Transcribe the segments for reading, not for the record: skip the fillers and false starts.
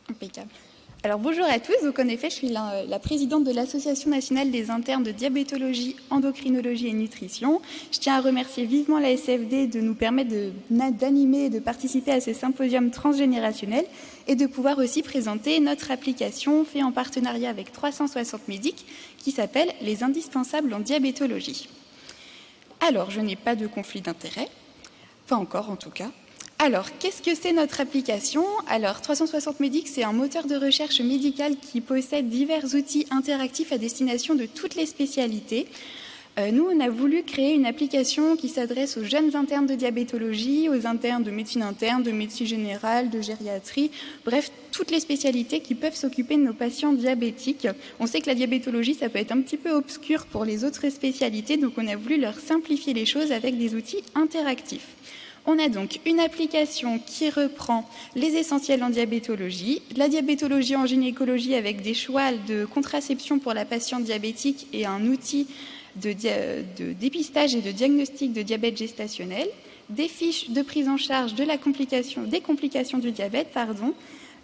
Impeccable. Alors bonjour à tous, donc en effet je suis la présidente de l'Association nationale des internes de diabétologie, endocrinologie et nutrition. Je tiens à remercier vivement la SFD de nous permettre d'animer et de participer à ce symposium transgénérationnel et de pouvoir aussi présenter notre application faite en partenariat avec 360 Médic qui s'appelle Les indispensables en diabétologie. Alors je n'ai pas de conflit d'intérêt, pas encore en tout cas. Alors, qu'est-ce que c'est notre application? Alors, 360 Médic, c'est un moteur de recherche médicale qui possède divers outils interactifs à destination de toutes les spécialités. Nous, on a voulu créer une application qui s'adresse aux jeunes internes de diabétologie, aux internes de médecine interne, de médecine générale, de gériatrie, bref, toutes les spécialités qui peuvent s'occuper de nos patients diabétiques. On sait que la diabétologie, ça peut être un petit peu obscur pour les autres spécialités, donc on a voulu leur simplifier les choses avec des outils interactifs. On a donc une application qui reprend les essentiels en diabétologie, la diabétologie en gynécologie avec des choix de contraception pour la patiente diabétique et un outil de dépistage et de diagnostic de diabète gestationnel, des fiches de prise en charge des complications du diabète,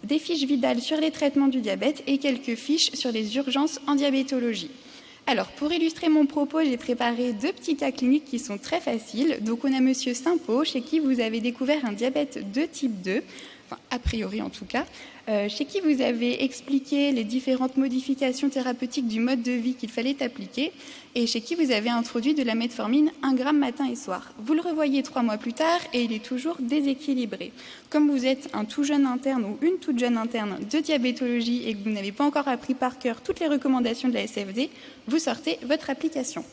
des fiches Vidal sur les traitements du diabète et quelques fiches sur les urgences en diabétologie. Alors, pour illustrer mon propos, j'ai préparé 2 petits cas cliniques qui sont très faciles. Donc, on a Monsieur Simpo, chez qui vous avez découvert un diabète de type 2, enfin, a priori en tout cas, chez qui vous avez expliqué les différentes modifications thérapeutiques du mode de vie qu'il fallait appliquer, et chez qui vous avez introduit de la metformine 1 gramme matin et soir. Vous le revoyez 3 mois plus tard, et il est toujours déséquilibré. Comme vous êtes un tout jeune interne ou une toute jeune interne de diabétologie et que vous n'avez pas encore appris par cœur toutes les recommandations de la SFD, vous sortez votre application.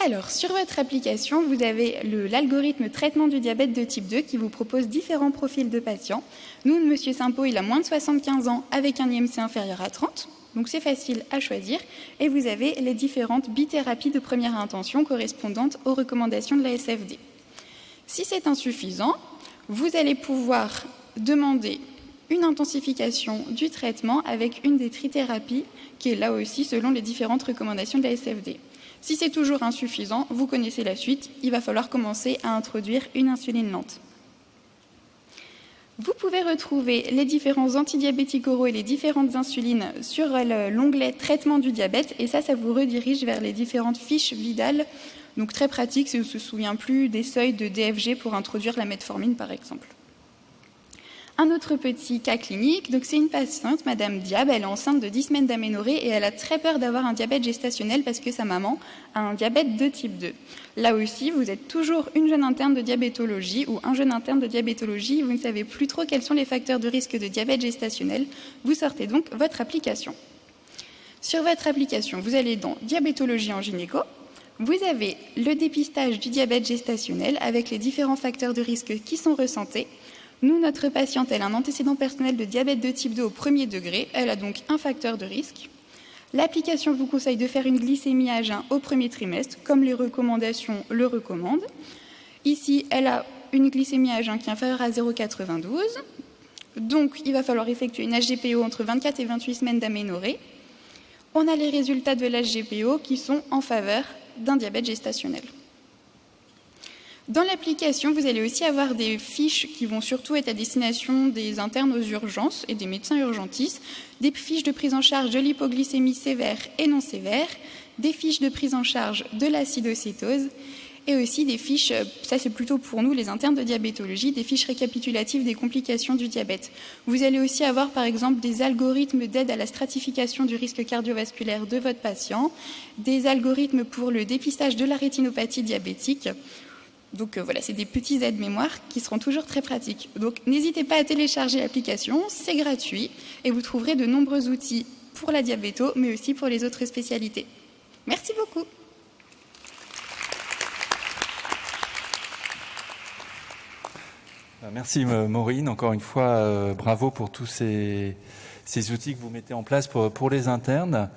Alors, sur votre application, vous avez l'algorithme traitement du diabète de type 2 qui vous propose différents profils de patients. Nous, M. Simpo, il a moins de 75 ans avec un IMC inférieur à 30, donc c'est facile à choisir. Et vous avez les différentes bithérapies de première intention correspondantes aux recommandations de la SFD. Si c'est insuffisant, vous allez pouvoir demander une intensification du traitement avec une des trithérapies qui est là aussi selon les différentes recommandations de la SFD. Si c'est toujours insuffisant, vous connaissez la suite, il va falloir commencer à introduire une insuline lente. Vous pouvez retrouver les différents antidiabétiques oraux et les différentes insulines sur l'onglet traitement du diabète et ça vous redirige vers les différentes fiches Vidal. Donc très pratique si on ne se souvient plus des seuils de DFG pour introduire la metformine par exemple. Un autre petit cas clinique, donc c'est une patiente, Madame Diab, elle est enceinte de 10 semaines d'aménorrhée et elle a très peur d'avoir un diabète gestationnel parce que sa maman a un diabète de type 2. Là aussi, vous êtes toujours une jeune interne de diabétologie ou un jeune interne de diabétologie, vous ne savez plus trop quels sont les facteurs de risque de diabète gestationnel, vous sortez donc votre application. Sur votre application, vous allez dans diabétologie en gynéco, vous avez le dépistage du diabète gestationnel avec les différents facteurs de risque qui sont ressentés. Nous, notre patiente, elle a un antécédent personnel de diabète de type 2 au 1er degré. Elle a donc un facteur de risque. L'application vous conseille de faire une glycémie à jeun au 1er trimestre, comme les recommandations le recommandent. Ici, elle a une glycémie à jeun qui est inférieure à 0,92. Donc, il va falloir effectuer une HGPO entre 24 et 28 semaines d'aménorrhée. On a les résultats de l'HGPO qui sont en faveur d'un diabète gestationnel. Dans l'application, vous allez aussi avoir des fiches qui vont surtout être à destination des internes aux urgences et des médecins urgentistes, des fiches de prise en charge de l'hypoglycémie sévère et non sévère, des fiches de prise en charge de l'acidocétose et aussi des fiches, ça c'est plutôt pour nous les internes de diabétologie, des fiches récapitulatives des complications du diabète. Vous allez aussi avoir par exemple des algorithmes d'aide à la stratification du risque cardiovasculaire de votre patient, des algorithmes pour le dépistage de la rétinopathie diabétique. Donc voilà, c'est des petits aides-mémoire qui seront toujours très pratiques. Donc n'hésitez pas à télécharger l'application, c'est gratuit et vous trouverez de nombreux outils pour la diabéto, mais aussi pour les autres spécialités. Merci beaucoup. Merci Maureen, encore une fois, bravo pour tous ces outils que vous mettez en place pour les internes.